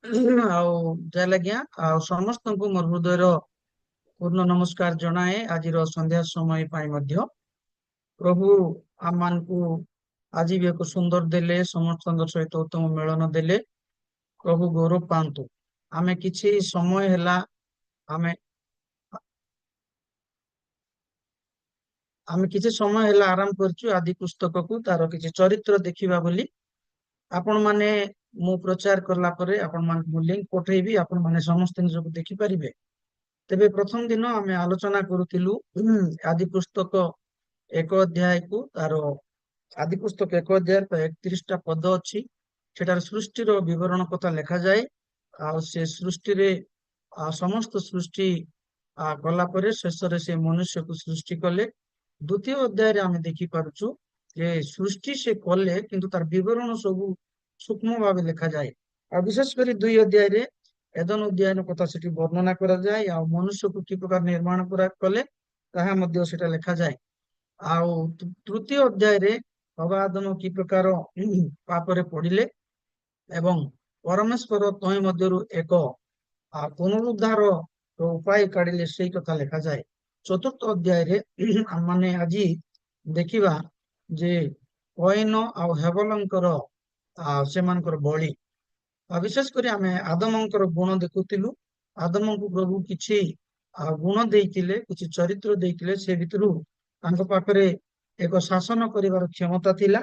ଆଉ ଯାହା ଆଜ୍ଞା ଆଉ ସମସ୍ତଙ୍କୁ ମୋର ହୃଦୟର ପୂର୍ଣ୍ଣ ନମସ୍କାର ଜଣାଏ ଆଜିର ସନ୍ଧ୍ୟା ସମୟ ପାଇଁ ମଧ୍ୟ। ପ୍ରଭୁ ଆମମାନଙ୍କୁ ଆଜି ବି ଏକ ସୁନ୍ଦର ଦେଲେ, ସମସ୍ତଙ୍କ ସହିତ ଉତ୍ତମ ମିଳନ ଦେଲେ। ପ୍ରଭୁ ଗୌରବ ପାଆନ୍ତୁ। ଆମେ କିଛି ସମୟ ହେଲା ଆମେ ଆମେ କିଛି ସମୟ ହେଲା ଆରାମ କରିଛୁ ଆଦି ପୁସ୍ତକକୁ ତାର କିଛି ଚରିତ୍ର ଦେଖିବା ବୋଲି। ଆପଣ ମାନେ ମୁଁ ପ୍ରଚାର କଲା ପରେ ଆପଣ ମାନଙ୍କୁ ମୁଁ ଲିଙ୍କ ପଠେଇବି, ଆପଣ ମାନେ ସମସ୍ତେ ନିଜକୁ ଦେଖିପାରିବେ। ତେବେ ପ୍ରଥମ ଦିନ ଆମେ ଆଲୋଚନା କରୁଥିଲୁ ଆଦି ପୁସ୍ତକ ଏକ ଅଧ୍ୟାୟକୁ ତାର ଆଦି ପୁସ୍ତକ ଏକ ଅଧ୍ୟାୟ 31ଟା ପଦ ଅଛି। ସେଠାରେ ସୃଷ୍ଟିର ବିବରଣ କଥା ଲେଖାଯାଏ। ଆଉ ସେ ସୃଷ୍ଟିରେ ସମସ୍ତ ସୃଷ୍ଟି କଲା ପରେ ଶେଷରେ ସେ ମନୁଷ୍ୟକୁ ସୃଷ୍ଟି କଲେ। ଦ୍ଵିତୀୟ ଅଧ୍ୟାୟରେ ଆମେ ଦେଖିପାରୁଛୁ ଯେ ସୃଷ୍ଟି ସେ କଲେ କିନ୍ତୁ ତାର ବିବରଣ ସବୁ ସୂକ୍ଷ୍ମ ଭାବେ ଲେଖାଯାଏ। ଆଉ ବିଶେଷ କରି ଦୁଇ ଅଧ୍ୟାୟରେ ଏଦନ ଉଦ୍ୟାନ କଥା ସେଠି ବର୍ଣ୍ଣନା କରାଯାଏ, ଆଉ ମନୁଷ୍ୟକୁ କି ପ୍ରକାର ନିର୍ମାଣ କଲେ ତାହା ମଧ୍ୟ ସେଟା ଲେଖାଯାଏ। ଆଉ ତୃତୀୟ ଅଧ୍ୟାୟରେ ଅବାଦନ କି ପ୍ରକାର ପାପରେ ପଡିଲେ ଏବଂ ପରମେଶ୍ୱର ତହିଁ ମଧ୍ୟରୁ ଏକ ପୁନରୁଦ୍ଧାର ଉପାୟ କାଢିଲେ ସେଇ କଥା ଲେଖାଯାଏ। ଚତୁର୍ଥ ଅଧ୍ୟାୟରେ ଆମେ ଆଜି ଦେଖିବା ଯେ କଏନ ଆଉ ହେବଲଙ୍କର ସେମାନଙ୍କର ବଳି। ବିଶେଷ କରି ଆମେ ଆଦମଙ୍କର ଗୁଣ ଦେଖୁଥିଲୁ। ଆଦମଙ୍କୁ ପ୍ରଭୁ କିଛି ଗୁଣ ଦେଇଥିଲେ, କିଛି ଚରିତ୍ର ଦେଇଥିଲେ। ସେ ଭିତରୁ ତାଙ୍କ ପାଖରେ ଏକ ଶାସନ କରିବାର କ୍ଷମତା ଥିଲା।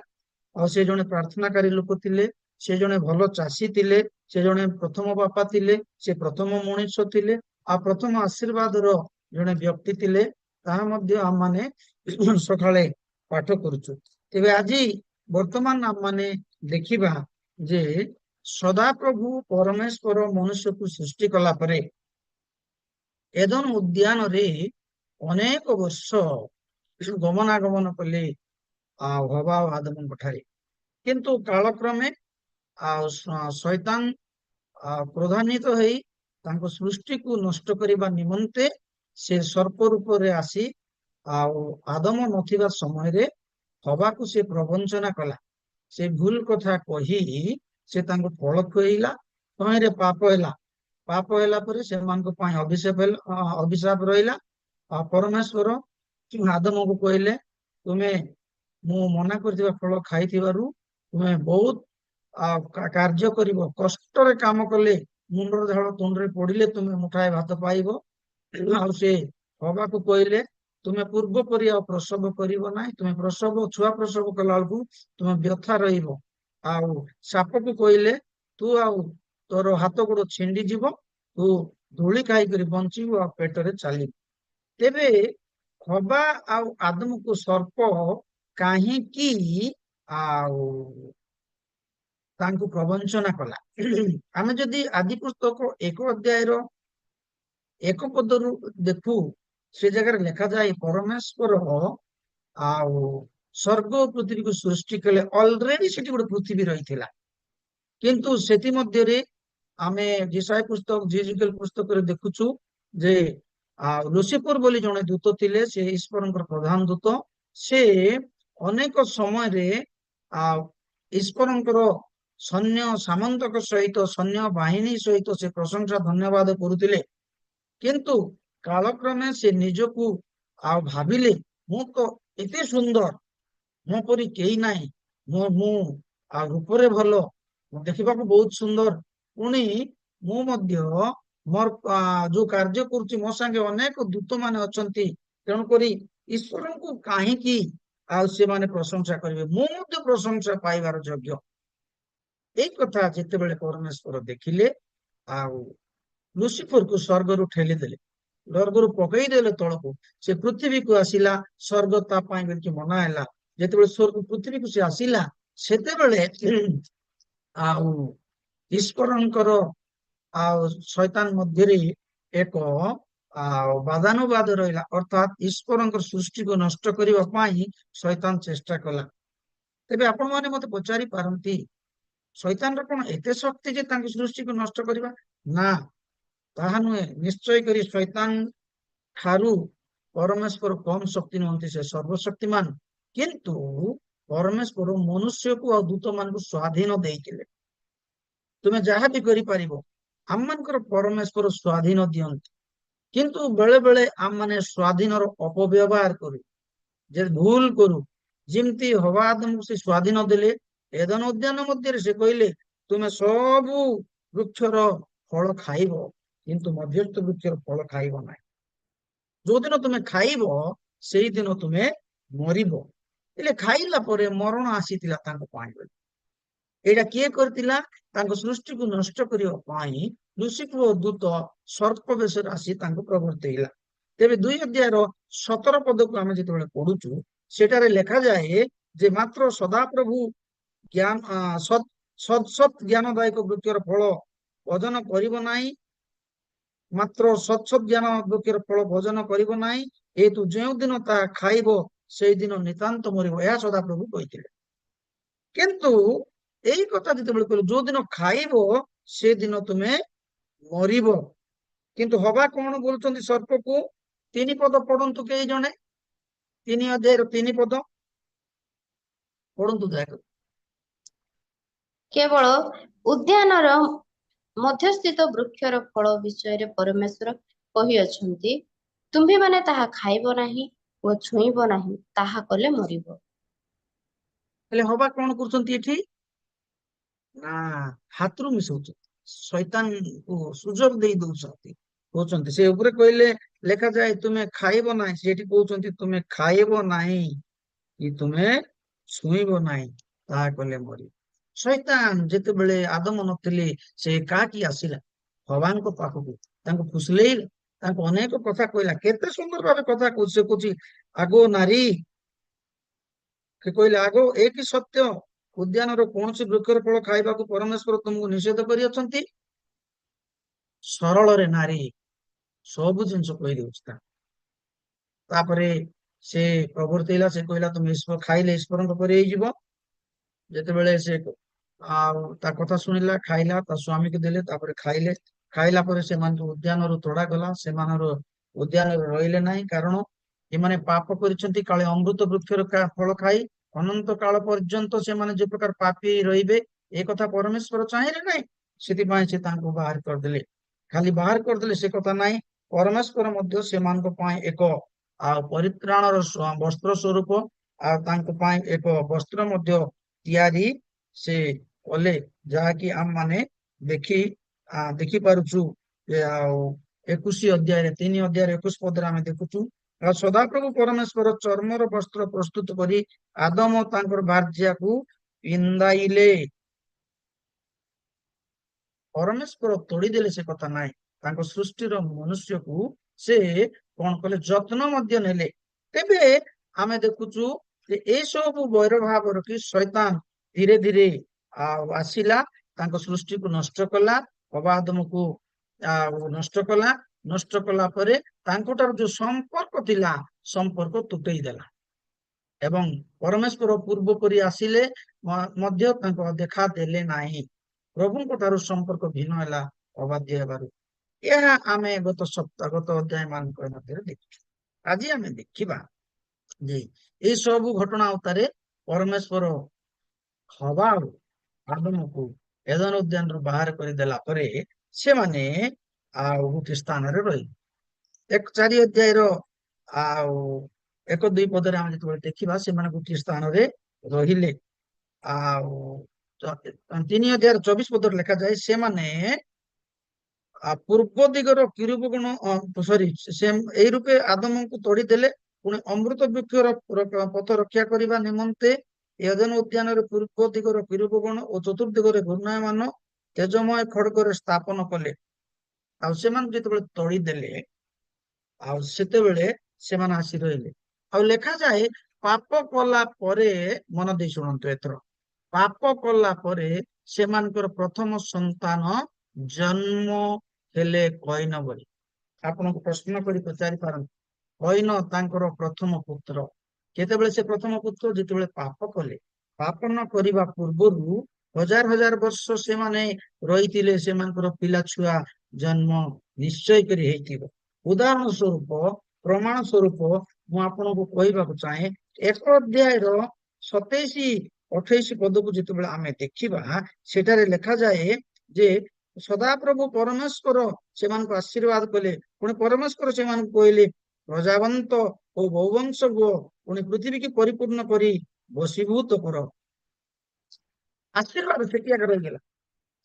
ଆଉ ସେ ଜଣେ ପ୍ରାର୍ଥନାକାରୀ ଲୋକ ଥିଲେ। ସେ ଜଣେ ଭଲ ଚାଷୀ ଥିଲେ। ସେ ଜଣେ ପ୍ରଥମ ବାପା ଥିଲେ। ସେ ପ୍ରଥମ ମଣିଷ ଥିଲେ। ଆଉ ପ୍ରଥମ ଆଶୀର୍ବାଦର ଜଣେ ବ୍ୟକ୍ତି ଥିଲେ। ତାହା ମଧ୍ୟ ଆମମାନେ ସକାଳେ ପାଠ କରୁଛୁ। ତେବେ ଆଜି ବର୍ତ୍ତମାନ ଆମମାନେ ଦେଖିବା ଯେ ସଦାପ୍ରଭୁ ପରମେଶ୍ୱର ମନୁଷ୍ୟକୁ ସୃଷ୍ଟି କଲା ପରେ ଏଦନ ଉଦ୍ୟାନରେ ଅନେକ ବର୍ଷ ଗମନାଗମନ କଲେ ହବା ଆଉ ଆଦମଙ୍କ ଠାରେ। କିନ୍ତୁ କାଳକ୍ରମେ ଶୈତାନ କ୍ରୋଧାନ୍ୱିତ ହେଇ ତାଙ୍କ ସୃଷ୍ଟିକୁ ନଷ୍ଟ କରିବା ନିମନ୍ତେ ସେ ସର୍ପ ରୂପରେ ଆସି ଆଉ ଆଦମ ନଥିବା ସମୟରେ ହବାକୁ ସେ ପ୍ରବଞ୍ଚନା କଲା। ସେ ଭୁଲ କଥା କହି ସେ ତାଙ୍କୁ ଫଳ ଖୁଆଇଲା। ତହିଁରେ ପାପ ହେଲା। ପାପ ହେଲା ପରେ ସେମାନଙ୍କ ପାଇଁ ଅଭିଶାପ ରହିଲା। ଆଉ ପରମେଶ୍ୱର ଆଦମକୁ କହିଲେ, ତୁମେ ମୁଁ ମନା କରିଥିବା ଫଳ ଖାଇଥିବାରୁ ତୁମେ ବହୁତ କାର୍ଯ୍ୟ କରିବ, କଷ୍ଟରେ କାମ କଲେ ମୁଣ୍ଡର ଝାଳ ତୁଣ୍ଡରେ ପଡିଲେ ତୁମେ ମୁଠାଏ ଭାତ ପାଇବ। ଆଉ ସେ ହବାକୁ କହିଲେ, ତୁମେ ପୂର୍ବ ପରି ଆଉ ପ୍ରସବ କରିବ ନାହିଁ। ତୁମେ ଛୁଆ ପ୍ରସବ କଲା ବେଳକୁ ତୁମେ ବ୍ୟଥା ରହିବ। ଆଉ ସାପକୁ କହିଲେ, ତୁ ଆଉ ତୋର ହାତ ଗୋଡ ଛିଣ୍ଡି ଯିବ, ତୁ ଧୂଳି ଖାଇକରି ବଞ୍ଚିବୁ ଆଉ ପେଟରେ ଚାଲିବୁ। ତେବେ ହବା ଆଉ ଆଦମକୁ ସର୍ପ କାହିଁକି ଆଉ ତାଙ୍କୁ ପ୍ରବଞ୍ଚନା କଲା? ଆମେ ଯଦି ଆଦି ପୁସ୍ତକ ଏକ ଅଧ୍ୟାୟର ଏକ ପଦରୁ ଦେଖୁ, ସେ ଜାଗାରେ ଲେଖାଯାଏ ପରମେଶ୍ୱର ଆଉ ସ୍ୱର୍ଗ ପୃଥିବୀକୁ ସୃଷ୍ଟି କଲେ। ଅଲରେଡି ସେଠି ଗୋଟେ ପୃଥିବୀ ରହିଥିଲା, କିନ୍ତୁ ସେଥିମଧ୍ୟରେ ଆମେ ଯିଶାୟ ପୁସ୍ତକ ଜିଏଜିକେଲ ପୁସ୍ତକରେ ଦେଖୁଛୁ ଯେ ଲୁସିଫର ବୋଲି ଜଣେ ଦୂତ ଥିଲେ। ସେ ଈଶ୍ୱରଙ୍କର ପ୍ରଧାନ ଦୂତ। ସେ ଅନେକ ସମୟରେ ଈଶ୍ୱରଙ୍କର ସୈନ୍ୟ ସାମନ୍ତକ ସହିତ, ସୈନ୍ୟ ବାହିନୀ ସହିତ ସେ ପ୍ରଶଂସା ଧନ୍ୟବାଦ କରୁଥିଲେ। କିନ୍ତୁ କାଳକ୍ରମେ ସେ ନିଜକୁ ଭାବିଲେ, ମୁଁ ତ ଏତେ ସୁନ୍ଦର, ମୋ ପରି କେହି ନାହିଁ। ମୁଁ ରୂପରେ ଭଲ, ଦେଖିବାକୁ ବହୁତ ସୁନ୍ଦର। ପୁଣି ମୁଁ ମଧ୍ୟ ମୋର ଯୋଉ କାର୍ଯ୍ୟ କରୁଛି, ମୋ ସାଙ୍ଗେ ଅନେକ ଦୂତ ମାନେ ଅଛନ୍ତି। ତେଣୁକରି ଈଶ୍ୱରଙ୍କୁ କାହିଁକି ସେମାନେ ପ୍ରଶଂସା କରିବେ? ମୁଁ ମଧ୍ୟ ପ୍ରଶଂସା ପାଇବାର ଯୋଗ୍ୟ। ଏଇ କଥା ଯେତେବେଳେ ପରମେଶ୍ୱର ଦେଖିଲେ, ଆଉ ଲୁସିଫରକୁ ସ୍ୱର୍ଗରୁ ଠେଲିଦେଲେ, ସ୍ୱର୍ଗରୁ ପକେଇଦେଲେ ତଳକୁ। ସେ ପୃଥିବୀକୁ ଆସିଲା, ସ୍ୱର୍ଗ ତା ପାଇଁ ବୋଲିକି ମନା ହେଲା। ଯେତେବେଳେ ପୃଥିବୀକୁ ସେ ଆସିଲା, ସେତେବେଳେ ଆଉ ଈଶ୍ୱରଙ୍କର ଆଉ ଶୈତାନ ମଧ୍ୟରେ ଏକ ବାଦାନୁବାଦ ରହିଲା। ଅର୍ଥାତ ଈଶ୍ୱରଙ୍କର ସୃଷ୍ଟିକୁ ନଷ୍ଟ କରିବା ପାଇଁ ଶୈତାନ ଚେଷ୍ଟା କଲା। ତେବେ ଆପଣ ମାନେ ମତେ ପଚାରି ପାରନ୍ତି, ଶୈତାନର କଣ ଏତେ ଶକ୍ତି ଯେ ତାଙ୍କ ସୃଷ୍ଟିକୁ ନଷ୍ଟ କରିବା? ନା, ତାହା ନୁହେଁ। ନିଶ୍ଚୟ କରି ଶୈତାନ ଠାରୁ ପରମେଶ୍ୱର କମ ଶକ୍ତି ନୁହନ୍ତି, ସେ ସର୍ବଶକ୍ତିମାନ। କିନ୍ତୁ ପରମେଶ୍ୱର ମନୁଷ୍ୟକୁ ଆଉ ଦୂତ ମାନଙ୍କୁ ସ୍ୱାଧୀନ ଦେଇଥିଲେ। ତୁମେ ଯାହା ବି କରିପାରିବ, ଆମ ମାନଙ୍କର ପରମେଶ୍ୱର ସ୍ଵାଧୀନ ଦିଅନ୍ତି, କିନ୍ତୁ ବେଳେ ବେଳେ ଆମ ମାନେ ସ୍ଵାଧୀନର ଅପବ୍ୟବହାର କରୁ, ଯେ ଭୁଲ କରୁ। ଯେମିତି ହବା ଆଦମକୁ ସେ ସ୍ଵାଧୀନ ଦେଲେ ଏଦନ ଉଦ୍ୟାନ ମଧ୍ୟରେ ସେ କହିଲେ ତୁମେ ସବୁ ବୃକ୍ଷର ଫଳ ଖାଇବ, କିନ୍ତୁ ମଧ୍ୟସ୍ଥ ବୃକ୍ଷର ଫଳ ଖାଇବ ନାହିଁ। ଯୋଉଦିନ ତୁମେ ଖାଇବ ସେଇଦିନ ତୁମେ ମରିବ। ହେଲେ ଖାଇଲା ପରେ ମରଣ ଆସିଥିଲା ତାଙ୍କ ପାଇଁ। ଏଇଟା କିଏ କରିଥିଲା? ତାଙ୍କ ସୃଷ୍ଟିକୁ ନଷ୍ଟ କରିବା ପାଇଁ ଲୁସିଫର ଦୂତ ସର୍ପ ବେଶରେ ଆସି ତାଙ୍କୁ ପ୍ରବର୍ତ୍ତେଇଲା। ତେବେ 2 ଅଧ୍ୟାୟର 17 ପଦକୁ ଆମେ ଯେତେବେଳେ ପଢୁଛୁ, ସେଠାରେ ଲେଖାଯାଏ ଯେ ମାତ୍ର ସଦାପ୍ରଭୁ ଜ୍ଞାନ ସତ୍ ଜ୍ଞାନଦାୟକ ବୃକ୍ଷର ଫଳ ଭୋଜନ କରିବ ନାହିଁ, ମାତ୍ର ସତ୍ ଜ୍ଞାନ ବୃକ୍ଷର ଫଳ ଭୋଜନ କରିବ ନାହିଁ, ଯେହେତୁ ଯେଉଁ ଦିନ ତାହା ଖାଇବ ସେଇଦିନ ନିତାନ୍ତ ମରିବ, ଏହା ସଦାପ୍ରଭୁ କହିଥିଲେ। କିନ୍ତୁ ଏଇ କଥା ଯେତେବେଳେ କହିଲେ ଯୋଉଦିନ ଖାଇବ ସେଦିନ ତୁମେ ମରିବ, କିନ୍ତୁ ହବା କଣ ବୋଲୁଛନ୍ତି ସର୍ପକୁ? 3 ପଦ ପଢନ୍ତୁ କେହି ଜଣେ, 3 ଅଧ୍ୟାୟର 3 ପଦ ପଢନ୍ତୁ ଦୟାକରି। କେବଳ ଉଦ୍ୟାନର ମଧ୍ୟସ୍ଥିତ ବୃକ୍ଷର ଫଳ ବିଷୟରେ ପରମେଶ୍ୱର କହିଅଛନ୍ତି, ତୁମ୍ଭେମାନେ ତାହା ଖାଇବ ନାହିଁ ଓ ଛୁଇଁବ ନାହିଁ, ତାହା କଲେ ମରିବ। ହେଲେ ହବା କଣ କରୁଛନ୍ତି ଏଠି? ନା ହାତରୁ ମିଶଉଛନ୍ତି, ଶୈତାନକୁ ସୁଯୋଗ ଦେଇ ଦଉଛନ୍ତି। କହୁଛନ୍ତି ସେ ଉପରେ କହିଲେ ଲେଖାଯାଏ ତୁମେ ଖାଇବ ନାହିଁ, ସେଠି କହୁଛନ୍ତି ତୁମେ ଖାଇବ ନାହିଁ କି ତୁମେ ଛୁଇଁବ ନାହିଁ, ତାହା କଲେ ମରିବ। ଶୈତାନ ଯେତେବେଳେ ଆଦମ ନଥିଲେ ସେ କାହାକି ଆସିଲା? ହବାଙ୍କ ପାଖକୁ, ତାଙ୍କୁ ଫୁସଲେଇଲା, ତାଙ୍କୁ ଅନେକ କଥା କହିଲା। କେତେ ସୁନ୍ଦର ଭାବେ କଥା କହୁଛି। ସେ କହୁଛି ଆଗୋ ନାରୀ, ସେ କହିଲେ ଆଗୋ ଏ କି ସତ୍ୟ, ଉଦ୍ୟାନର କୌଣସି ବୃକ୍ଷର ଫଳ ଖାଇବାକୁ ପରମେଶ୍ୱର ତୁମକୁ ନିଷେଧ କରିଅଛନ୍ତି? ସରଳରେ ନାରୀ ସବୁ ଜିନିଷ କହିଦେଉଛି ତା। ତାପରେ ସେ ପ୍ରବର୍ତ୍ତେଇଲା, ସେ କହିଲା ତୁମେ ଖାଇଲେ ଈଶ୍ୱରଙ୍କ ପରି ହେଇଯିବ। ଯେତେବେଳେ ସେ ତା କଥା ଶୁଣିଲା, ଖାଇଲା, ତା ସ୍ୱାମୀକୁ ଦେଲେ, ତାପରେ ଖାଇଲେ। ଖାଇଲା ପରେ ସେମାନଙ୍କୁ ଉଦ୍ୟାନରୁ ତଡାଗଲା, ସେମାନଙ୍କର ଉଦ୍ୟାନରେ ରହିଲେ ନାହିଁ, କାରଣ ଏମାନେ ପାପ କରିଛନ୍ତି। କାଳେ ଅମୃତ ବୃକ୍ଷର ଫଳ ଖାଇ ଅନନ୍ତ କାଳ ପର୍ଯ୍ୟନ୍ତ ସେମାନେ ଯେ ପ୍ରକାର ପାପୀ ରହିବେ, ଏ କଥା ପରମେଶ୍ୱର ଚାହିଁଲେ ନାହିଁ। ସେଥିପାଇଁ ସେ ତାଙ୍କୁ ବାହାର କରିଦେଲେ। ଖାଲି ବାହାର କରିଦେଲେ ସେ କଥା ନାହିଁ, ପରମେଶ୍ୱର ମଧ୍ୟ ସେମାନଙ୍କ ପାଇଁ ଏକ ପରିତ୍ରାଣର ବସ୍ତ୍ର ସ୍ୱରୂପ ଆଉ ତାଙ୍କ ପାଇଁ ଏକ ବସ୍ତ୍ର ମଧ୍ୟ ତିଆରି ସେ କଲେ, ଯାହାକି ଆମ ମାନେ ଦେଖିପାରୁଛୁ। ଆଉ 3 ଅଧ୍ୟାୟରେ 21 ପଦରେ ଆମେ ଦେଖୁଛୁ, ଆଉ ସଦାପ୍ରଭୁ ପରମେଶ୍ୱର ଚର୍ମର ବସ୍ତ୍ର ପ୍ରସ୍ତୁତ କରି ଆଦମ ତାଙ୍କର ଭାର୍ଯ୍ୟାକୁ ପିନ୍ଧାଇଲେ। ପରମେଶ୍ୱର ତୋଳିଦେଲେ ସେ କଥା ନାହିଁ, ତାଙ୍କ ସୃଷ୍ଟିର ମନୁଷ୍ୟକୁ ସେ କଣ କଲେ? ଯତ୍ନ ମଧ୍ୟ ନେଲେ। ତେବେ ଆମେ ଦେଖୁଛୁ ଯେ ଏସବୁ ବୈର ଭାବ ରଖି ଶୈତାନ ଧୀରେ ଧୀରେ ଆସିଲା, ତାଙ୍କ ସୃଷ୍ଟିକୁ ନଷ୍ଟ କଲା, ଅବାଦମକୁ ନଷ୍ଟ କଲା। ନଷ୍ଟ କଲା ପରେ ତାଙ୍କଠାରୁ ଯୋଉ ସମ୍ପର୍କ ଥିଲା, ସମ୍ପର୍କ ତୁଟେଇ ଦେଲା। ଏବଂ ପରମେଶ୍ୱର ପୂର୍ବ ପରି ଆସିଲେ ମଧ୍ୟ ତାଙ୍କ ଦେଖା ଦେଲେ ନାହିଁ। ପ୍ରଭୁଙ୍କ ଠାରୁ ସମ୍ପର୍କ ଭିନ୍ନ ହେଲା ଅବାଧ୍ୟ ହେବାରୁ। ଏହା ଆମେ ଗତ ଅଧ୍ୟାୟ ମାନଙ୍କ ମଧ୍ୟରେ ଦେଖିଛୁ। ଆଜି ଆମେ ଦେଖିବା ଯେ ଏଇ ସବୁ ଘଟଣା ଉତ୍ତାରେ ପରମେଶ୍ୱର ହବା ଆଉ ଆଦମକୁ ଏଦନ ଉଦ୍ୟାନରୁ ବାହାର କରିଦେଲା ପରେ ସେମାନେ ଗୋଟେ ସ୍ଥାନରେ ରହିଲେ। 4 ଅଧ୍ୟାୟର 1-2 ପଦରେ ଆମେ ଯେତେବେଳେ ଦେଖିବା, ସେମାନେ ଗୋଟିଏ ସ୍ଥାନରେ ରହିଲେ। ଆଉ 3 ଅଧ୍ୟାୟର 24 ପଦରେ ଲେଖାଯାଏ ସେମାନେ ପୂର୍ବ ଦିଗର କିରୁବ ଗଣ ଏଇ ରୂପେ ଆଦମଙ୍କୁ ତୋଡ଼ିଦେଲେ। ପୁଣି ଅମୃତ ବୃକ୍ଷର ପଥ ରକ୍ଷା କରିବା ନିମନ୍ତେ ଏଦନ ଉଦ୍ୟାନରେ ପୂର୍ବ ଦିଗର କିରୁବ ଗଣ ଓ ଚତୁର୍ଦିଗରେ ଘୂର୍ଣ୍ଣାୟମାନ ତେଜମୟ ଖଡ୍ଗରେ ସ୍ଥାପନ କଲେ। ଆଉ ସେମାନଙ୍କୁ ଯେତେବେଳେ ତୋଳିଦେଲେ, ଆଉ ସେତେବେଳେ ସେମାନେ ଆସି ରହିଲେ। ଆଉ ଲେଖାଯାଏ ପାପ କଲା ପରେ, ମନ ଦେଇ ଶୁଣନ୍ତୁ ଏଥର, ପାପ କଲା ପରେ ସେମାନଙ୍କର ପ୍ରଥମ ସନ୍ତାନ ଜନ୍ମ ହେଲେ କଇନ ବୋଲି। ଆପଣଙ୍କୁ ପ୍ରଶ୍ନ କରି ପଚାରି ପାରନ୍ତି, କଇନ ତାଙ୍କର ପ୍ରଥମ ପୁତ୍ର। କେତେବେଳେ ସେ ପ୍ରଥମ ପୁତ୍ର? ଯେତେବେଳେ ପାପ କଲେ। ପାପ ନ କରିବା ପୂର୍ବରୁ ହଜାର ହଜାର ବର୍ଷ ସେମାନେ ରହିଥିଲେ, ସେମାନଙ୍କର ପିଲା ଛୁଆ ଜନ୍ମ ନିଶ୍ଚୟ କରି ହେଇଥିବ। ଉଦାହରଣ ସ୍ୱରୂପ, ପ୍ରମାଣ ସ୍ୱରୂପ ମୁଁ ଆପଣଙ୍କୁ କହିବାକୁ ଚାହେଁ, 1 ଅଧ୍ୟାୟର 27-28 ପଦକୁ ଯେତେବେଳେ ଆମେ ଦେଖିବା, ସେଠାରେ ଲେଖାଯାଏ ଯେ ସଦାପ୍ରଭୁ ପରମେଶ୍ୱର ସେମାନଙ୍କୁ ଆଶୀର୍ବାଦ କଲେ। ପୁଣି ପରମେଶ୍ୱର ସେମାନଙ୍କୁ କହିଲେ, ପ୍ରଜାବନ୍ତ ଓ ବହୁବଂଶ ହୁଅ, ପୁଣି ପୃଥିବୀକି ପରିପୂର୍ଣ୍ଣ କରି ବଶୀଭୂତ କର। ଆଶୀର୍ବାଦ ସେଠି ଆଗ ରହିଗଲା।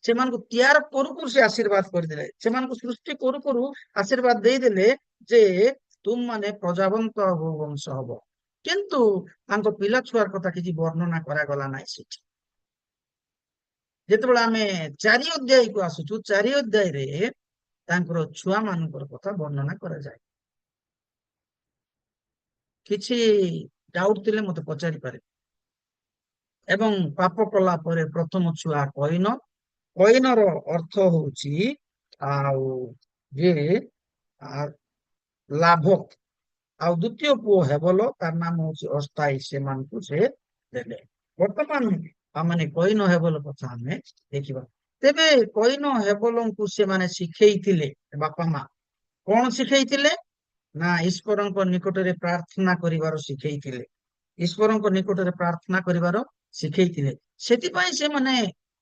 ସେମାନଙ୍କୁ ତିଆର କରୁ କରୁ ସେ ଆଶୀର୍ବାଦ କରିଦେଲେ। ସେମାନଙ୍କୁ ସୃଷ୍ଟି କରୁ କରୁ ଆଶୀର୍ବାଦ ଦେଇଦେଲେ ଯେ ତୁମ ମାନେ ପ୍ରଜାବନ୍ତ ବହୁବଂଶ ହବ। କିନ୍ତୁ ତାଙ୍କ ପିଲା ଛୁଆର କଥା କିଛି ବର୍ଣ୍ଣନା କରାଗଲା ନାହିଁ ସେଠି। ଯେତେବେଳେ ଆମେ 4 ଅଧ୍ୟାୟକୁ ଆସୁଛୁ, 4 ଅଧ୍ୟାୟରେ ତାଙ୍କର ଛୁଆ ମାନଙ୍କର କଥା ବର୍ଣ୍ଣନା କରାଯାଏ। କିଛି ଡାଉଟ୍ ଥିଲେ ମତେ ପଚାରି ପାରେ। ଏବଂ ପାପ କଲା ପରେ ପ୍ରଥମ ଛୁଆ କଇନ। କଇନର ଅର୍ଥ ହଉଛି ଆଉ ଯେ ଲାଭ। ଆଉ ଦ୍ୱିତୀୟ ପୁଅ ହେବଲ, ତାର ନାମ ହଉଛି ଅସ୍ଥାୟୀ, ସେମାନଙ୍କୁ ସେ ଦେଲେ। ବର୍ତ୍ତମାନ ଆମେ କଇନ ହେବଲ କଥା ଆମେ ଦେଖିବା। ତେବେ କଇନ ହେବଲଙ୍କୁ ସେମାନେ ଶିଖେଇଥିଲେ, ବାପା ମା କଣ ଶିଖେଇଥିଲେ? ନା ଈଶ୍ୱରଙ୍କ ନିକଟରେ ପ୍ରାର୍ଥନା କରିବାର ଶିଖେଇଥିଲେ। ଈଶ୍ୱରଙ୍କ ନିକଟରେ ପ୍ରାର୍ଥନା କରିବାର ଶିଖେଇଥିଲେ। ସେଥିପାଇଁ ସେମାନେ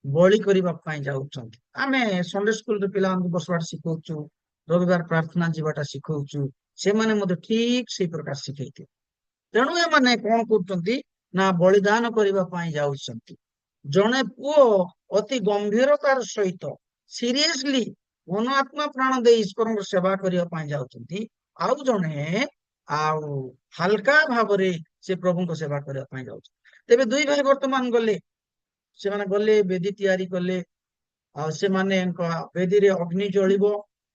ବଳି କରିବା ପାଇଁ ଯାଉଛନ୍ତି। ଆମେ ସଣ୍ଡେ ସ୍କୁଲରେ ପିଲାମାନଙ୍କୁ ବସବାଟ ଶିଖଉଛୁ, ରବିବାର ପ୍ରାର୍ଥନା ଯିବାଟା ଶିଖଉଛୁ। ସେମାନେ ମଧ୍ୟ ଠିକ ସେଇ ପ୍ରକାର ଶିଖେଇଥିଲେ। ତେଣୁ ଏମାନେ କଣ କରୁଛନ୍ତି ନା ବଳିଦାନ କରିବା ପାଇଁ ଯାଉଛନ୍ତି। ଜଣେ ପୁଅ ଅତି ଗମ୍ଭୀରତାର ସହିତ ସିରିୟସଲି ମନ ଆତ୍ମା ପ୍ରାଣ ଦେଇ ଈଶ୍ୱରଙ୍କ ସେବା କରିବା ପାଇଁ ଯାଉଛନ୍ତି। ଆଉ ଜଣେ ଆଉ ହାଲକା ଭାବରେ ସେ ପ୍ରଭୁଙ୍କ ସେବା କରିବା ପାଇଁ ଯାଉଛନ୍ତି। ତେବେ ଦୁଇ ଭାଇ ବର୍ତ୍ତମାନ ଗଲେ, ସେମାନେ ଗଲେ ବେଦୀ ତିଆରି କଲେ। ଆଉ ସେମାନଙ୍କ ବେଦୀରେ ଅଗ୍ନି ଜଳିବ,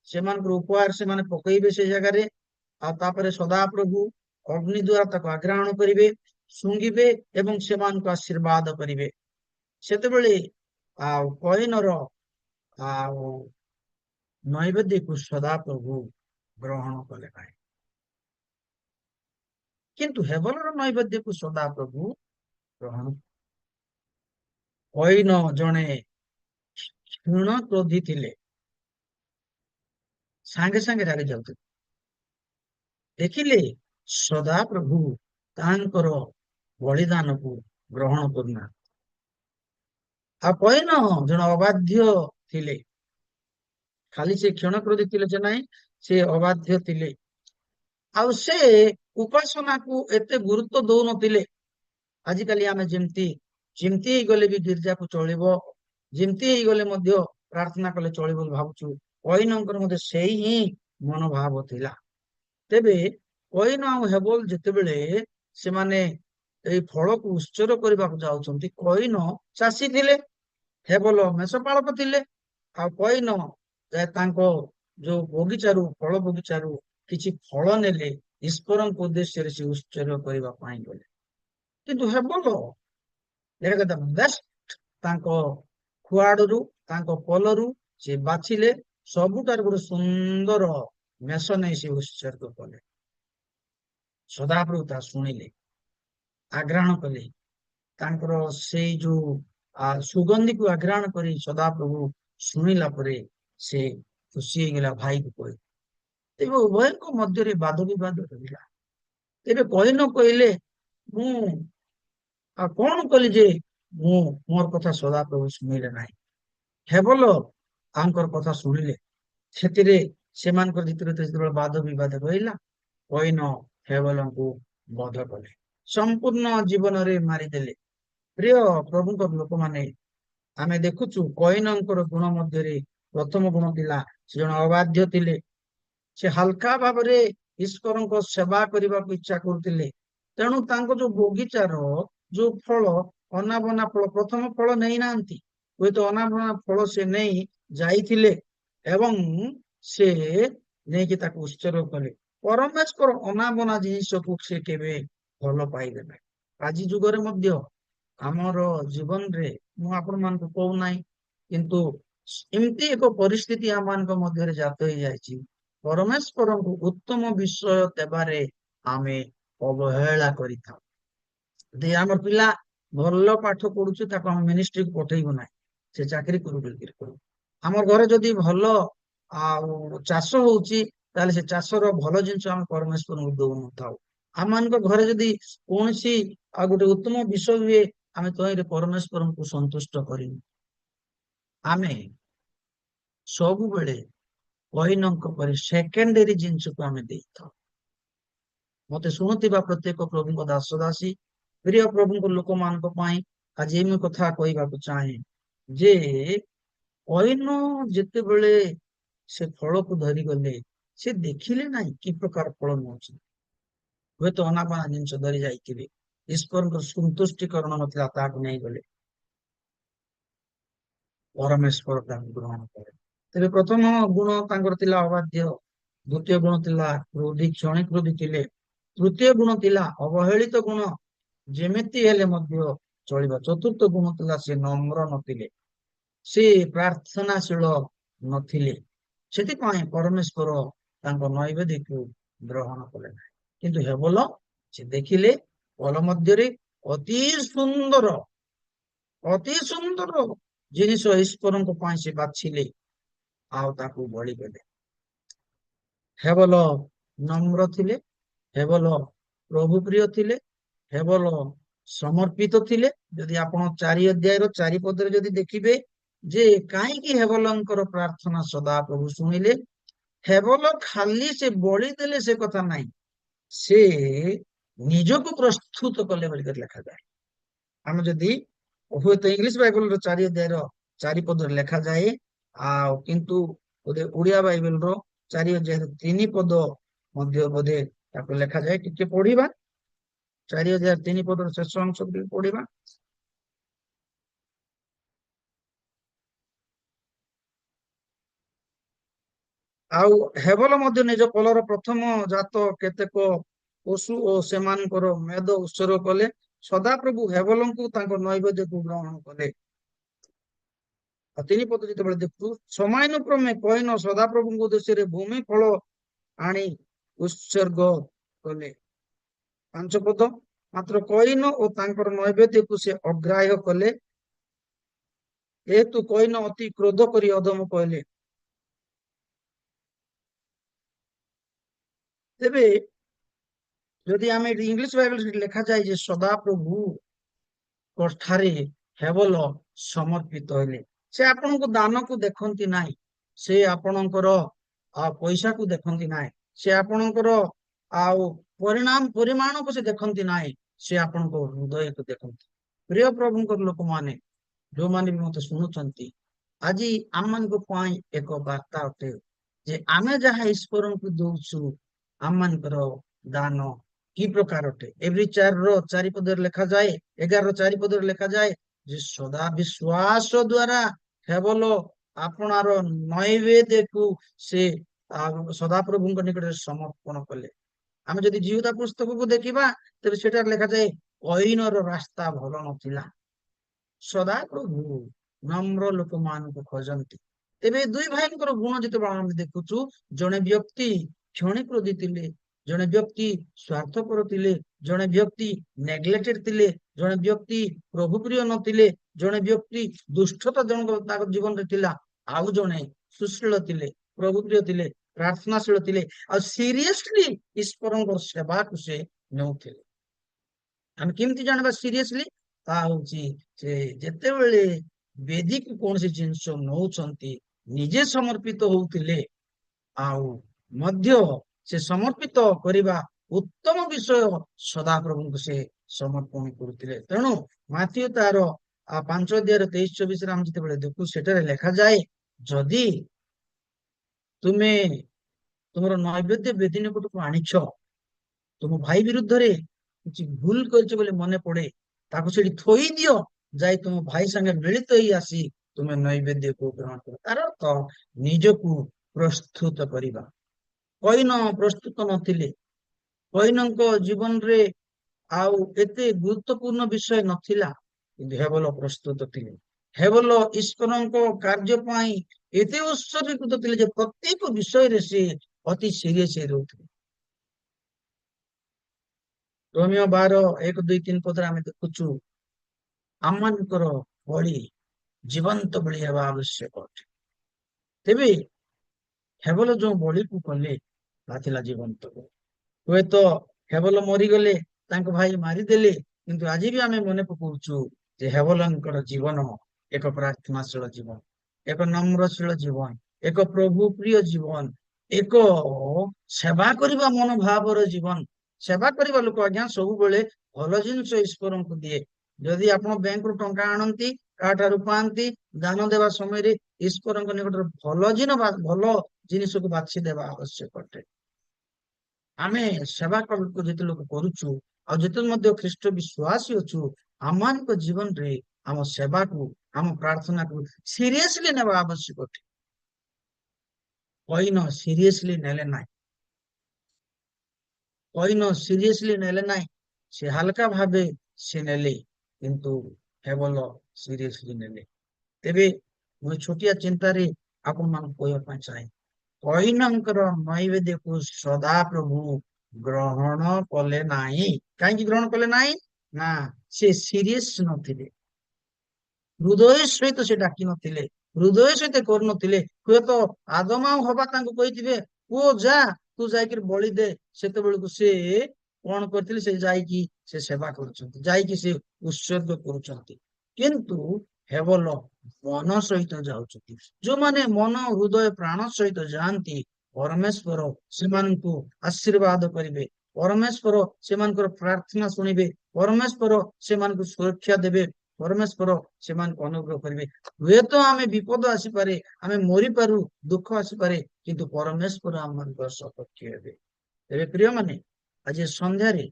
ସେମାନଙ୍କର ଉପହାର ସେମାନେ ପକେଇବେ ସେ ଜାଗାରେ। ଆଉ ତାପରେ ସଦାପ୍ରଭୁ ଅଗ୍ନି ଦ୍ୱାରା ତାକୁ ଆଗ୍ରାହ୍ୟ କରିବେ, ଶୁଙ୍ଘିବେ ଏବଂ ସେମାନଙ୍କୁ ଆଶୀର୍ବାଦ କରିବେ। ସେତେବେଳେ ଆଉ କଇନର ଆଉ ନୈବେଦ୍ୟକୁ ସଦାପ୍ରଭୁ ଗ୍ରହଣ କଲେ ନାହିଁ। କିନ୍ତୁ ହେବଲର ନୈବେଦ୍ୟକୁ ସଦାପ୍ରଭୁ ଗ୍ରହଣ। କଇନ ଜଣେ କ୍ଷୀଣ କ୍ରୋଧୀ ଥିଲେ, ସାଙ୍ଗେ ସାଙ୍ଗେ ରାଗି ଯାଉଥିଲେ। ଦେଖିଲେ ସଦାପ୍ରଭୁ ତାଙ୍କର ବଳିଦାନକୁ ଗ୍ରହଣ କରୁନାହାନ୍ତି। ଆଉ କଇନ ଜଣେ ଅବାଧ୍ୟ ଥିଲେ। ଖାଲି ସେ କ୍ଷୀଣ କ୍ରୋଧୀ ଥିଲେ ଯେ ନାହିଁ, ସେ ଅବାଧ୍ୟ ଥିଲେ। ଆଉ ସେ ଉପାସନାକୁ ଏତେ ଗୁରୁତ୍ୱ ଦଉନଥିଲେ। ଆଜିକାଲି ଆମେ ଯେମିତି ଯେମିତି ହେଇଗଲେ ବି ଗିର୍ଜାକୁ ଚଳିବ, ଯେମିତି ହେଇଗଲେ ମଧ୍ୟ ପ୍ରାର୍ଥନା କଲେ ଚଳିବ ବୋଲି ଭାବୁଛୁ, କଇନଙ୍କର ମଧ୍ୟ ସେଇ ହିଁ ମନୋଭାବ ଥିଲା। ତେବେ କଇନ ଆଉ ହେବଲ ଯେତେବେଳେ ସେମାନେ ଏଇ ଫଳକୁ ଉତ୍ସର୍ଗ କରିବାକୁ ଯାଉଛନ୍ତି, କଇନ ଚାଷୀ ଥିଲେ, ହେବଲ ମେଷପାଳକ ଥିଲେ। ଆଉ କଇନ ତାଙ୍କ ଯୋଉ ବଗିଚାରୁ, ଫଳ ବଗିଚାରୁ କିଛି ଫଳ ନେଲେ, ଈଶ୍ୱରଙ୍କ ଉଦ୍ଦେଶ୍ୟରେ ସେ ଉତ୍ସର୍ଗ କରିବା ପାଇଁ ଗଲେ। କିନ୍ତୁ ହେବଲ ବେଷ୍ଟ ତାଙ୍କ ଖୁଆଡରୁ, ତାଙ୍କ ପଲରୁ ସେ ବାଛିଲେ, ସବୁଠାରୁ ଗୋଟେ ସୁନ୍ଦର ମେଷ ନେଇ ସେ ଉତ୍ସର୍ଗ କଲେ। ସଦାପ୍ରଭୁ ତା ଶୁଣିଲେ, ଆଗ୍ରାହ୍ୟ କଲେ। ତାଙ୍କର ସେଇ ଯୋଉ ସୁଗନ୍ଧିକୁ ଆଗ୍ରାହ୍ୟ କରି ସଦାପ୍ରଭୁ ଶୁଣିଲା ପରେ ସେ ଖୁସି ହେଇଗଲା, ଭାଇକୁ କହିଲେ। ତେବେ ଉଭୟଙ୍କ ମଧ୍ୟରେ ବାଦ ବିବାଦ ରହିଲା। ତେବେ କଇନ କହିଲେ, ମୁଁ ଆଉ କଣ କଲି ଯେ ମୁଁ ମୋର କଥା ସଦାପ୍ରଭୁ ଶୁଣିଲେ ନାହିଁ? ହେବଲ ତାଙ୍କର କଥା ଶୁଣିଲେ। ସେଥିରେ ସେମାନଙ୍କର ଭିତରେ ଯେତେବେଳେ ବାଦ ବିବାଦ ରହିଲା, କଇନ ହେବଲଙ୍କୁ ବଧ କଲେ, ସମ୍ପୂର୍ଣ୍ଣ ଜୀବନରେ ମାରିଦେଲେ। ପ୍ରିୟ ପ୍ରଭୁଙ୍କ ଲୋକମାନେ, ଆମେ ଦେଖୁଛୁ କଇନଙ୍କର ଗୁଣ ମଧ୍ୟରେ ପ୍ରଥମ ଗୁଣ ଥିଲା, ସେ ଜଣେ ଅବାଧ୍ୟ ଥିଲେ। ସେ ହାଲକା ଭାବରେ ଈଶ୍ୱରଙ୍କ ସେବା କରିବାକୁ ଇଚ୍ଛା କରୁଥିଲେ। ତେଣୁ ତାଙ୍କ ଯୋଉ ବଗିଚାର ଯୋଉ ଫଳ, ଅନାବନା ଫଳ, ପ୍ରଥମ ଫଳ ନେଇନାହାନ୍ତି, ହୁଏତ ଅନାବନା ଫଳ ସେ ନେଇ ଯାଇଥିଲେ ଏବଂ ସେ ନେଇକି ତାକୁ ଉତ୍ସର୍ଗ କଲେ। ପରମେଶ୍ୱର ଅନାବନା ଜିନିଷକୁ ସେ କେବେ ଭଲ ପାଇବେ ନାହିଁ। ଆଜି ଯୁଗରେ ମଧ୍ୟ ଆମର ଜୀବନରେ, ମୁଁ ଆପଣମାନଙ୍କୁ କହୁନାହିଁ, କିନ୍ତୁ ଏମିତି ଏକ ପରିସ୍ଥିତି ଆମମାନଙ୍କ ମଧ୍ୟରେ ଜାତ ହେଇଯାଇଛି, ପରମେଶ୍ୱରଙ୍କୁ ଉତ୍ତମ ବିଷୟ ଦେବାରେ ଆମେ ଅବହେଳା କରିଥାଉ। ଯଦି ଆମର ପିଲା ଭଲ ପାଠ ପଢୁଛି, ତାକୁ ଆମେ ମିନିଷ୍ଟ୍ରିକୁ ପଠେଇବୁ ନାହିଁ, ସେ ଚାକିରି କରୁ ବୋଲି କରୁ। ଆମର ଘରେ ଯଦି ଭଲ ଆଉ ଚାଷ ହଉଛି, ତାହେଲେ ସେ ଚାଷର ଭଲ ଜିନିଷ ଆମେ ପରମେଶ୍ୱରଙ୍କୁ ଦଉନଥାଉ। ଆମମାନଙ୍କ ଘରେ ଯଦି କୌଣସି ଆଉ ଗୋଟେ ଉତ୍ତମ ବିଷୟ ହୁଏ, ଆମେ ତହିଁରେ ପରମେଶ୍ୱରଙ୍କୁ ସନ୍ତୁଷ୍ଟ କରିବୁ। ଆମେ ସବୁବେଳେ କଇନଙ୍କ ପରି ସେକେଣ୍ଡାରୀ ଜିନିଷକୁ ଆମେ ଦେଇଥାଉ। ମତେ ଶୁଣୁଥିବା ପ୍ରତ୍ୟେକ ପ୍ରଭୁଙ୍କ ଦାସ ଦାସୀ, ପ୍ରିୟ ପ୍ରଭୁଙ୍କ ଲୋକମାନଙ୍କ ପାଇଁ ଆଜି ମୁଁ କଥା କହିବାକୁ ଚାହେଁ ଯେ କଇନ ଯେତେବେଳେ ସେ ଫଳକୁ ଧରିଗଲେ, ସେ ଦେଖିଲେ ନାହିଁ କି ପ୍ରକାର ଫଳ ନଉଛି। ହୁଏତ ଅନାବନା ଜିନିଷ ଧରି ଯାଇଥିବେ, ଈଶ୍ୱରଙ୍କର ସନ୍ତୁଷ୍ଟିକରଣ ନଥିଲା, ତାହାକୁ ନେଇଗଲେ। ପରମେଶ୍ୱର ତାଙ୍କୁ ଗ୍ରହଣ କଲେ। ତେବେ ପ୍ରଥମ ଗୁଣ ତାଙ୍କର ଥିଲା ଅବାଧ୍ୟ, ଦ୍ୱିତୀୟ ଗୁଣ ଥିଲା କ୍ରୋଧୀ, କ୍ଷଣେ କ୍ରୋଧୀ ଥିଲେ, ତୃତୀୟ ଗୁଣ ଥିଲା ଅବହେଳିତ ଗୁଣ, ଯେମିତି ହେଲେ ମଧ୍ୟ ଚଳିବ, ଚତୁର୍ଥ ଗୁଣ ଥିଲା ସେ ନମ୍ର ନଥିଲେ, ସେ ପ୍ରାର୍ଥନାଶୀଳ ନଥିଲେ। ସେଥିପାଇଁ ପରମେଶ୍ୱର ତାଙ୍କ ନୈବେଦ୍ୟକୁ ଗ୍ରହଣ କଲେ ନାହିଁ। କିନ୍ତୁ ହେବଲ ସେ ଦେଖିଲେ ଫଳ ମଧ୍ୟରେ ଅତି ସୁନ୍ଦର ଅତି ସୁନ୍ଦର ଜିନିଷ ଈଶ୍ୱରଙ୍କ ପାଇଁ ସେ ବାଛିଲେ, ଆଉ ତାକୁ ବଳି ଦେଲେ। ହେବଲ ନମ୍ର ଥିଲେ, ହେବଲ ପ୍ରଭୁ ପ୍ରିୟ ଥିଲେ, ହେବଲ ସମର୍ପିତ ଥିଲେ। ଯଦି ଆପଣ 4 ଅଧ୍ୟାୟର 4 ପଦରେ ଯଦି ଦେଖିବେ ଯେ କାହିଁକି ହେବଲଙ୍କର ପ୍ରାର୍ଥନା ସଦା ପ୍ରଭୁ ଶୁଣିଲେ, ହେବଲ ଖାଲି ସେ ବଳି ଦେଲେ ସେ କଥା ନାହିଁ, ସେ ନିଜକୁ ପ୍ରସ୍ତୁତ କଲେ ବୋଲି ଲେଖାଯାଏ। ଆମେ ଯଦି ହୁଏତ ଇଂଲିଶ ବାଇବଲର 4 ଅଧ୍ୟାୟର 4 ପଦରେ ଲେଖାଯାଏ, ଆଉ କିନ୍ତୁ ବୋଧେ ଓଡିଆ ବାଇବଲର 4 ଅଧ୍ୟାୟର 3 ପଦ ମଧ୍ୟ ବୋଧେ ତାକୁ ଲେଖାଯାଏ। ଟିକେ ପଢିବା, 4 ଅଧ୍ୟାୟ 3 ପଦର ଶେଷ ଅଂଶ ଟିକେ ପଢିବା। ଆଉ ହେବଲ ମଧ୍ୟ ନିଜ କଲର ପ୍ରଥମ ଜାତ କେତେକ ପଶୁ ଓ ସେମାନଙ୍କର ମେଦ ଉତ୍ସର୍ଗ କଲେ। ସଦାପ୍ରଭୁ ହେବଲଙ୍କୁ ତାଙ୍କ ନୈବେଦ୍ୟକୁ ଗ୍ରହଣ କଲେ। ଆଉ 3 ପଦ ଯେତେବେଳେ ଦେଖୁ, ସମୟାନୁକ୍ରମେ କଇନ ସଦାପ୍ରଭୁଙ୍କ ଉଦ୍ଦେଶ୍ୟରେ ଭୂମି ଫଳ ଆଣି ଉତ୍ସର୍ଗ କଲେ। 5 ପଦ, ମାତ୍ର କଇନ ଓ ତାଙ୍କର ନୈବେଦ୍ୟକୁ ସେ ଅଗ୍ରାହ୍ୟ କଲେ, ଯେହେତୁ କଇନ ଅତି କ୍ରୋଧ କରି ଅଧମ କହିଲେ। ତେବେ ଯଦି ଆମେ ଇଂଲିଶ ବାଇବଲ ଲେଖାଯାଏ ଯେ ସଦାପ୍ରଭୁ ଠାରେ ହେବଲ ସମର୍ପିତ ହେଲେ। ସେ ଆପଣଙ୍କ ଦାନକୁ ଦେଖନ୍ତି ନାହିଁ, ସେ ଆପଣଙ୍କର ପଇସାକୁ ଦେଖନ୍ତି ନାହିଁ, ସେ ଆପଣଙ୍କର ଆଉ ପରିମାଣକୁ ସେ ଦେଖନ୍ତି ନାହିଁ, ସେ ଆପଣଙ୍କ ହୃଦୟକୁ ଦେଖନ୍ତି। ପ୍ରିୟ ପ୍ରଭୁଙ୍କର ଲୋକମାନେ, ଯୋଉମାନେ ବି ମତେ ଶୁଣୁଛନ୍ତି, ଆଜି ଆମମାନଙ୍କ ପାଇଁ ଏକ ବାର୍ତ୍ତା ଅଟେ ଯେ ଆମେ ଯାହା ଈଶ୍ୱରଙ୍କୁ ଦଉଛୁ, ଆମମାନଙ୍କର ଦାନ କି ପ୍ରକାର ଅଟେ। ଏଭ୍ରି 4ର 4 ପଦରେ ଲେଖାଯାଏ, 11ର 4 ପଦରେ ଲେଖାଯାଏ ଯେ ସଦା ବିଶ୍ୱାସ ଦ୍ଵାରା ହେବଲ ଆପଣାର ନୈବେଦ୍ୟକୁ ସେ ସଦାପ୍ରଭୁଙ୍କ ନିକଟରେ ସମର୍ପଣ କଲେ। ଆମେ ଯଦି ଜିହୁଦା ପୁସ୍ତକକୁ ଦେଖିବା, ତେବେ ସେଠାରେ ଲେଖାଯାଏ କଇନର ରାସ୍ତା ଭଲ ନଥିଲା। ସଦାପ୍ରଭୁ ନମ୍ର ଲୋକମାନଙ୍କୁ ଖୋଜନ୍ତି। ତେବେ ଦୁଇ ଭାଇଙ୍କର ଗୁଣ ଯେତେବେଳେ ଆମେ ଦେଖୁଛୁ, ଜଣେ ବ୍ୟକ୍ତି କ୍ଷଣେ କ୍ରୋଧୀ ଥିଲେ, ଜଣେ ବ୍ୟକ୍ତି ସ୍ୱାର୍ଥପର ଥିଲେ, ଜଣେ ବ୍ୟକ୍ତି ନେଗ୍ଲେକ୍ଟେଡ ଥିଲେ, ଜଣେ ବ୍ୟକ୍ତି ପ୍ରଭୁ ପ୍ରିୟ ନଥିଲେ, ଜଣେ ବ୍ୟକ୍ତି ଦୁଷ୍ଟତା ଜଣଙ୍କ ତାଙ୍କ ଜୀବନରେ ଥିଲା, ଆଉ ଜଣେ ସୁଶୀଳ ଥିଲେ, ପ୍ରଭୁ ପ୍ରିୟ ଥିଲେ, ପ୍ରାର୍ଥନାଶୀଳ ଥିଲେ, ଆଉ ସିରିୟସଲି ଈଶ୍ୱରଙ୍କ ସେବାକୁ ସେ ନେଉଥିଲେ। ଆମେ କେମିତି ଜାଣିବା ସିରିୟସଲି? ତାହା ହଉଛି ସେ ଯେତେବେଳେ ବେଦୀକୁ କୌଣସି ଜିନିଷ ନଉଛନ୍ତି, ନିଜେ ସମର୍ପିତ ହଉଥିଲେ, ଆଉ ମଧ୍ୟ ସେ ସମର୍ପିତ କରିବା ଉତ୍ତମ ବିଷୟ ସଦାପ୍ରଭୁଙ୍କୁ ସେ ସମର୍ପଣ କରୁଥିଲେ। ତେଣୁ ମାଥିଉ ତାର 5 ଅଧ୍ୟାୟର 23-24 ଆମେ ଯେତେବେଳେ ଦେଖୁ, ସେଠାରେ ଲେଖାଯାଏ, ଯଦି ତୁମେ ତୁମର ନୈବେଦ୍ୟ ବେଦୀ ନିକଟକୁ ଆଣିଛ, ତୁମ ଭାଇ ବିରୁଦ୍ଧରେ କିଛି ଭୁଲ କରିଛ ବୋଲି ମନେ ପଡେ, ତାକୁ ସେଠି ଥୋଇ ଦିଅ, ଯାଇ ତୁମ ଭାଇ ସାଙ୍ଗେ ମିଳିତ ହେଇ ଆସି ତୁମେ ନୈବେଦ୍ୟକୁ ଗ୍ରହଣ କର। ତାର ଅର୍ଥ ନିଜକୁ ପ୍ରସ୍ତୁତ କରିବା। କଇନ ପ୍ରସ୍ତୁତ ନଥିଲେ, କଇନଙ୍କ ଜୀବନରେ ଆଉ ଏତେ ଗୁରୁତ୍ୱପୂର୍ଣ୍ଣ ବିଷୟ ନଥିଲା, କିନ୍ତୁ ହେବଲ ପ୍ରସ୍ତୁତ ଥିଲେ। ହେବଲ ଈଶ୍ୱରଙ୍କ କାର୍ଯ୍ୟ ପାଇଁ ଏତେ ଉତ୍ସର୍ଗୀକୃତ ଥିଲେ ଯେ ପ୍ରତ୍ୟେକ ବିଷୟରେ ସେ ଅତି ସିରିୟସ ରହୁଥିଲେ। ରୋମିଓ 12:1-2-3 ପଦରେ ଆମେ ଦେଖୁଛୁ, ଆମମାନଙ୍କର ବଳି ଜୀବନ୍ତ ବଳି ହେବା ଆବଶ୍ୟକ ଅଟେ। ତେବେ ହେବଲ ଯୋଉ ବଳିକୁ କଲେ, ତାହା ଥିଲା ଜୀବନ୍ତ ବଳି। ହୁଏତ ହେବଲ ମରିଗଲେ, ତାଙ୍କ ଭାଇ ମାରିଦେଲେ, କିନ୍ତୁ ଆଜି ବି ଆମେ ମନେ ପକାଉଛୁ ଯେ ହେବଲଙ୍କର ଜୀବନ ଏକ ପ୍ରାର୍ଥନାଶୀଳ ଜୀବନ, ଏକ ନମ୍ରଶୀଳ ଜୀବନ, ଏକ ପ୍ରଭୁ ପ୍ରିୟ ଜୀବନ, ଏକ ସେବା କରିବା ମନୋଭାବର ଜୀବନ। ସେବା କରିବା ଲୋକ ଆଜ୍ଞା ସବୁବେଳେ ଭଲ ଜିନିଷ ଈଶ୍ୱରଙ୍କୁ ଦିଏ। ଯଦି ଆପଣ ବ୍ୟାଙ୍କରୁ ଟଙ୍କା ଆଣନ୍ତି, କାହାଠାରୁ ପାଆନ୍ତି, ଦାନ ଦେବା ସମୟରେ ଈଶ୍ୱରଙ୍କ ନିକଟରେ ଭଲ ଜିନିଷକୁ ବାଛି ଦେବା ଆବଶ୍ୟକ ଅଟେ। ଆମେ ସେବା ଯେତେ ଲୋକ କରୁଛୁ ଆଉ ଯେତେ ମଧ୍ୟ ଖ୍ରୀଷ୍ଟ ବିଶ୍ୱାସୀ ଅଛୁ, ଆମମାନଙ୍କ ଜୀବନରେ ଆମ ସେବାକୁ, ଆମ ପ୍ରାର୍ଥନାକୁ ସିରିୟସଲି ନେବା ଆବଶ୍ୟକ ଅଟେ। ସିରିୟସଲି ନେଲେ ନାହିଁ, ସିରିୟସଲି ନେଲେ ନାହିଁ, ସେ ହାଲକା ଭାବେ ସେ ନେଲେ, କିନ୍ତୁ କେବଳ ସିରିୟସଲି ନେଲେ। ତେବେ ମୁଁ ଛୋଟିଆ ଚିନ୍ତାରେ ଆପଣମାନଙ୍କୁ କହିବା ପାଇଁ ଚାହେଁ, କଇନଙ୍କର ନୈବେଦ୍ୟକୁ ସଦା ପ୍ରଭୁ ଗ୍ରହଣ କଲେ ନାହିଁ। କାହିଁକି ଗ୍ରହଣ କଲେ ନାହିଁ? ନା, ସେ ସିରିୟସ ନଥିଲେ, ହୃଦୟ ସହିତ ସେ ଡାକି ନଥିଲେ, ହୃଦୟ ସହିତ କରୁନଥିଲେ। ହୁଏତ ଆଦମ ଆଉ ହବା ତାଙ୍କୁ କହିଥିବେ, ପୁଅ ଯା ତୁ ଯାଇକିରି ବଳି ଦେ, ସେତେବେଳକୁ ସେ କଣ କରିଥିଲେ? ସେ ଯାଇକି ସେ ସେବା କରୁଛନ୍ତି, ଯାଇକି ସେ ଉତ୍ସର୍ଗ କରୁଛନ୍ତି। କିନ୍ତୁ କେବଳ ମନ ସହିତ ଯାଉଛନ୍ତି। ଯୋଉମାନେ ମନ, ହୃଦୟ, ପ୍ରାଣ ସହିତ ଯାଆନ୍ତି, ପରମେଶ୍ୱର ସେମାନଙ୍କୁ ଆଶୀର୍ବାଦ କରିବେ, ପରମେଶ୍ୱର ସେମାନଙ୍କର ପ୍ରାର୍ଥନା ଶୁଣିବେ, ପରମେଶ୍ୱର ସେମାନଙ୍କୁ ସୁରକ୍ଷା ଦେବେ, ପରମେଶ୍ୱର ସେମାନଙ୍କୁ ଅନୁଗ୍ରହ କରିବେ। ହୁଏତ ଆମେ ବିପଦ ଆସିପାରେ, ଆମେ ମରିପାରୁ, ଦୁଃଖ ଆସିପାରେ, କିନ୍ତୁ ପରମେଶ୍ୱର ଆମମାନଙ୍କର ସପକ୍ଷ ହେବେ। ତେବେ ପ୍ରିୟମାନେ, ଆଜି ସନ୍ଧ୍ୟାରେ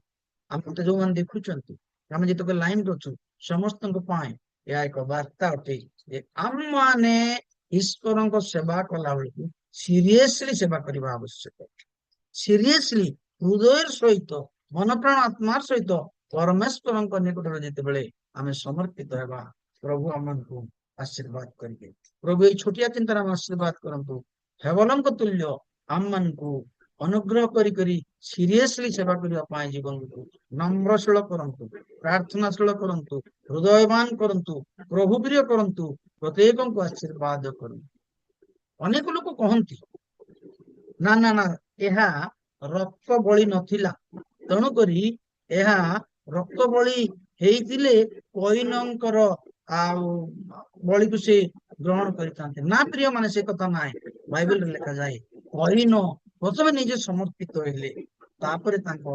ଆପଣ ଯୋଉମାନେ ଦେଖୁଛନ୍ତି, ଆମେ ଯେତେବେଳେ ଲାଇନ ଅଛୁ, ସମସ୍ତଙ୍କ ପାଇଁ ଏହା ଏକ ବାର୍ତ୍ତା ଅଟେ ଯେ ଆମମାନେ ଈଶ୍ୱରଙ୍କ ସେବା କଲା ବେଳକୁ ସିରିୟସଲି ସେବା କରିବା ଆବଶ୍ୟକ। ସିରିୟସଲି, ହୃଦୟର ସହିତ, ମନ ପ୍ରାଣ ଆତ୍ମାର ସହିତ ପରମେଶ୍ୱରଙ୍କ ନିକଟରେ ଯେତେବେଳେ ଆମେ ସମର୍ପିତ ହେବା, ପ୍ରଭୁ ଆମକୁ ଆଶୀର୍ବାଦ କରିବେ। ପ୍ରଭୁ ଏଇ ଛୋଟିଆ ଚିନ୍ତାରେ ଆମେ ଆଶୀର୍ବାଦ କରନ୍ତୁ। ହେବଲଙ୍କ ତୁଲ୍ୟ ଆମମାନଙ୍କୁ ଅନୁଗ୍ରହ କରି ସିରିୟସଲି ସେବା କରିବା ପାଇଁ ଜୀବନକୁ ନମ୍ରଶୀଳ କରନ୍ତୁ, ପ୍ରାର୍ଥନାଶୀଳ କରନ୍ତୁ, ହୃଦୟବାନ କରନ୍ତୁ, ପ୍ରଭୁ ପ୍ରିୟ କରନ୍ତୁ, ପ୍ରତ୍ୟେକଙ୍କୁ ଆଶୀର୍ବାଦ କରନ୍ତୁ। ଅନେକ ଲୋକ କହନ୍ତି, ନା ନା ନା, ଏହା ରକ୍ତ ବଳି ନଥିଲା, ତେଣୁକରି ଏହା ରକ୍ତ ବଳି ହେଇଥିଲେ କଇନଙ୍କର ଆଉ ବଳିକୁ ସେ ଗ୍ରହଣ କରିଥାନ୍ତେ। ନା ପ୍ରିୟ ମାନେ, ସେ କଥା ନାହିଁ। ବାଇବେଲରେ ଲେଖାଯାଏ, କଇନ ପ୍ରଥମେ ନିଜେ ସମର୍ପିତ ହେଲେ, ତାପରେ ତାଙ୍କ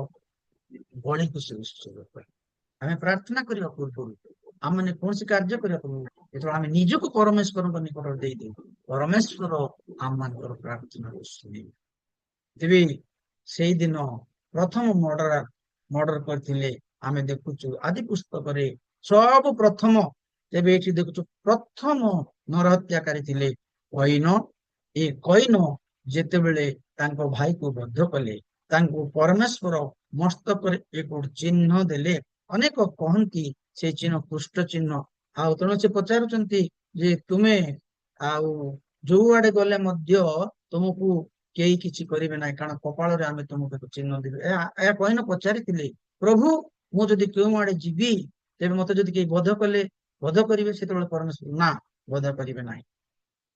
ବଳିକୁ ସେ ଉତ୍ସର୍ଗ କଲେ। ଆମେ ପ୍ରାର୍ଥନା କରିବା ପୂର୍ବରୁ, ଆମେ କୌଣସି କାର୍ଯ୍ୟ କରିବା ପୂର୍ବରୁ, ଯେତେବେଳେ ଆମେ ନିଜକୁ ପରମେଶ୍ୱରଙ୍କ ନିକଟରେ ଦେଇଦେଉ, ପରମେଶ୍ୱର ଆମମାନଙ୍କର ପ୍ରାର୍ଥନାକୁ ଶୁଣିବେ। ତେବେ ସେଇଦିନ ପ୍ରଥମ ମର୍ଡର କରିଥିଲେ। ଆମେ ଦେଖୁଛୁ ଆଦି ପୁସ୍ତକରେ ସବୁ ପ୍ରଥମ, ତେବେ ଏଠି ଦେଖୁଛୁ ପ୍ରଥମ ନରହତ୍ୟାକାରୀ ଥିଲେ କଇନ। ଏ କଇନ ଯେତେବେଳେ ତାଙ୍କ ଭାଇକୁ ବଧ କଲେ, ତାଙ୍କୁ ପରମେଶ୍ୱର ମସ୍ତକରେ ଏକ ଚିହ୍ନ ଦେଲେ। ଅନେକ କହନ୍ତି ସେ ଚିହ୍ନ କୃଷ୍ଟ ଚିହ୍ନ। ଆଉ ତେଣୁ ସେ ପଚାରୁଛନ୍ତି ଯେ ତୁମେ ଆଉ ଯୋଉ ଆଡେ ଗଲେ ମଧ୍ୟ ତୁମକୁ କେହି କିଛି କରିବେ ନାହିଁ, କାରଣ କପାଳରେ ଆମେ ତୁମକୁ ଏକ ଚିହ୍ନ ଦେବେ। ଏହା କଇନ ପଚାରିଥିଲେ, ପ୍ରଭୁ ମୁଁ ଯଦି କେଉଁ ଆଡେ ଯିବି, ତେବେ ମତେ ଯଦି କେହି ବଧ କରିବେ, ସେତେବେଳେ ପରମେଶ୍ୱର ନା, ବଧ କରିବେ ନାହିଁ।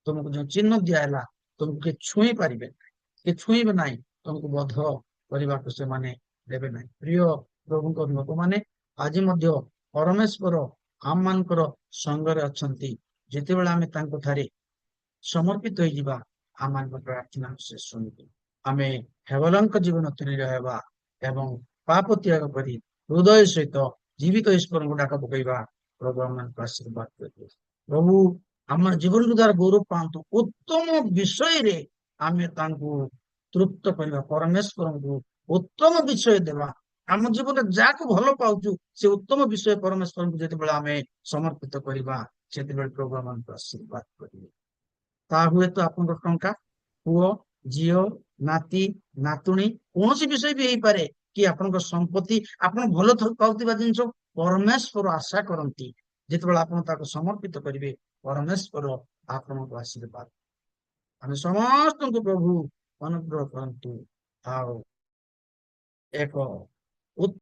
ତୁମକୁ ଯୋଉ ଚିହ୍ନ ଦିଆହେଲା, ତୁମକୁ କିଏ ଛୁଇଁ ପାରିବେ ନାହିଁ, କିଏ ଛୁଇଁବେ ନାହିଁ, ତୁମକୁ ବଧ କରିବାକୁ ସେମାନେ ଦେବେ ନାହିଁ। ପ୍ରିୟ ପ୍ରଭୁଙ୍କ ଲୋକମାନେ, ଆଜି ମଧ୍ୟ ପରମେଶ୍ୱର ଆମମାନଙ୍କର ସଙ୍ଗରେ ଅଛନ୍ତି। ଯେତେବେଳେ ଆମେ ତାଙ୍କ ଠାରେ ସମର୍ପିତ ହେଇଯିବା, ଆମମାନଙ୍କ ପ୍ରାର୍ଥନା ସେ ଶୁଣିବେ। ଆମେ ହେବଲଙ୍କ ଜୀବନ ତୁଲ୍ୟ ହେବା ଏବଂ ପାପ ତ୍ୟାଗ କରି ହୃଦୟ ସହିତ ଜୀବିତ ଈଶ୍ୱରଙ୍କୁ ଡାକ ପକେଇବା। ପ୍ରଭୁ ଆମମାନଙ୍କୁ ଆଶୀର୍ବାଦ କରିବେ। ପ୍ରଭୁ ଆମ ଜୀବନକୁ ଦ୍ୱାରା ଗୌରବ ପାଆନ୍ତୁ। ଉତ୍ତମ ବିଷୟରେ ଆମେ ତାଙ୍କୁ ତୃପ୍ତ କରିବା, ପରମେଶ୍ୱରଙ୍କୁ ଉତ୍ତମ ବିଷୟ ଦେବା। ଆମ ଜୀବନରେ ଯାହାକୁ ଭଲ ପାଉଛୁ, ସେ ଉତ୍ତମ ବିଷୟ ପରମେଶ୍ୱରଙ୍କୁ ଯେତେବେଳେ ଆମେ ସମର୍ପିତ କରିବା, ସେତେବେଳେ ପ୍ରଭୁ ଆମମାନଙ୍କୁ ଆଶୀର୍ବାଦ କରିବେ। ତାହା ହୁଏତ ଆପଣଙ୍କ ଟଙ୍କା, ପୁଅ, ଝିଅ, ନାତି, ନାତୁଣୀ, କୌଣସି ବିଷୟ ବି ହେଇପାରେ, କି ଆପଣଙ୍କ ସମ୍ପତ୍ତି, ଆପଣ ଭଲ ପାଉଥିବା ଜିନିଷ। ପରମେଶ୍ୱର ଆଶା କରନ୍ତି ଯେତେବେଳେ ଆପଣ ତାକୁ ସମର୍ପିତ କରିବେ, ପରମେଶ୍ୱର ଆପଣଙ୍କୁ ଆଶୀର୍ବାଦ। ଆମେ ସମସ୍ତଙ୍କୁ ପ୍ରଭୁ ଅନୁଗ୍ରହ କରନ୍ତୁ। ଆଉ ଏକ